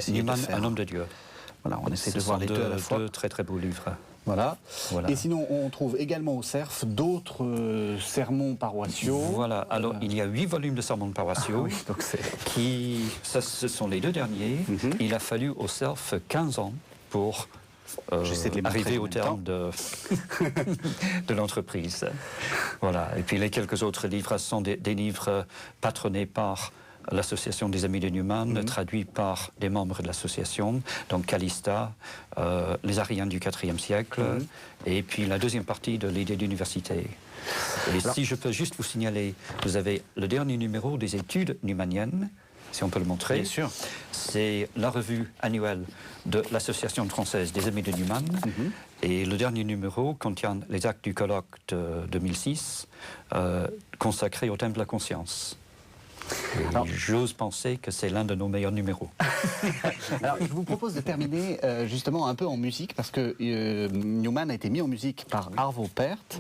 Newman, un homme de Dieu. Voilà, on essaie de voir les deux à la fois. 2 très très beaux livres. Voilà. Et sinon, on trouve également au Cerf d'autres sermons paroissiaux. Voilà, alors il y a 8 volumes de sermons paroissiaux, donc ce sont les 2 derniers. Il a fallu au Cerf 15 ans pour arriver au terme de l'entreprise. Voilà, et puis les quelques autres livres sont des livres patronnés par l'association des Amis de Newman, traduit par des membres de l'association, donc Calista, les Ariens du IVe siècle, et puis la deuxième partie de l'idée d'université. Et si je peux juste vous signaler, vous avez le dernier numéro des études newmaniennes, si on peut le montrer. Bien sûr. C'est la revue annuelle de l'Association française des Amis de Newman. Et le dernier numéro contient les actes du colloque de 2006, consacré au thème de la conscience. J'ose penser que c'est l'un de nos meilleurs numéros. Alors, je vous propose de terminer justement un peu en musique, parce que Newman a été mis en musique par Arvo Pärt,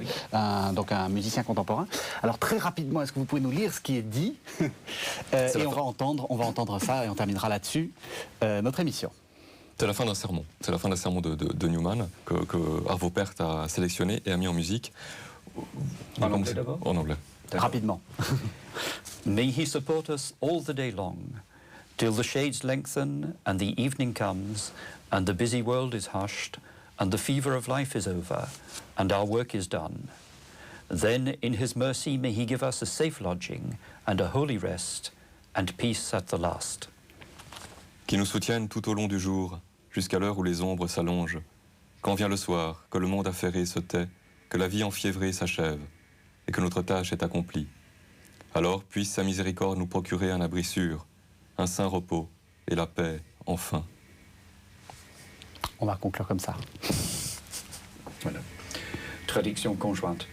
donc un musicien contemporain. Alors, très rapidement, est-ce que vous pouvez nous lire ce qui est dit et on va entendre ça, et on terminera là-dessus notre émission. C'est la fin d'un sermon. C'est la fin d'un sermon de Newman que Arvo Pärt a sélectionné et a mis en musique. En anglais d'abord ? En anglais. Rapidement. May he support us all the day long, till the shades lengthen and the evening comes, and the busy world is hushed, and the fever of life is over, and our work is done. Then in his mercy may he give us a safe lodging, and a holy rest, and peace at the last. Qui nous soutienne tout au long du jour, jusqu'à l'heure où les ombres s'allongent. Quand vient le soir, que le monde affairé se tait, que la vie enfiévrée s'achève, et que notre tâche est accomplie. Alors puisse sa miséricorde nous procurer un abri sûr, un saint repos et la paix, enfin. On va conclure comme ça. Voilà. Traduction conjointe.